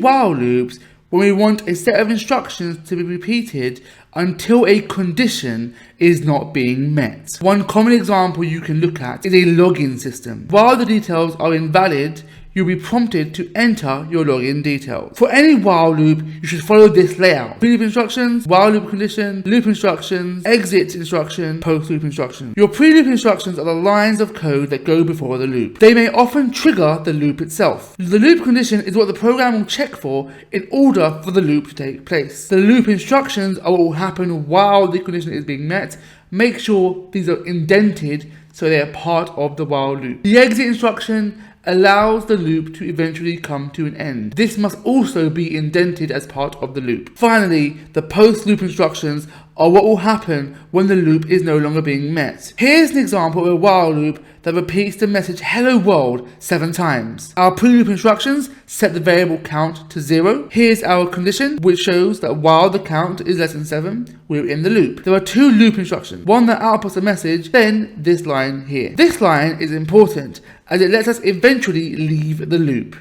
while loops when we want a set of instructions to be repeated until a condition is not being met. One common example you can look at is a login system. While the details are invalid, you'll be prompted to enter your login details. For any while loop, you should follow this layout: pre-loop instructions, while loop condition, loop instructions, exit instruction, post-loop instruction. Your pre-loop instructions are the lines of code that go before the loop. They may often trigger the loop itself. The loop condition is what the program will check for in order for the loop to take place. The loop instructions are what will happen while the condition is being met. Make sure these are indented so they are part of the while loop. The exit instruction allows the loop to eventually come to an end. This must also be indented as part of the loop. Finally, the post-loop instructions are what will happen when the loop is no longer being met. Here's an example of a while loop that repeats the message "Hello World" 7 times. Our pre-loop instructions set the variable count to 0. Here's our condition, which shows that while the count is less than 7, we're in the loop. There are 2 loop instructions, one that outputs a message, then this line here. This line is important as it lets us eventually leave the loop.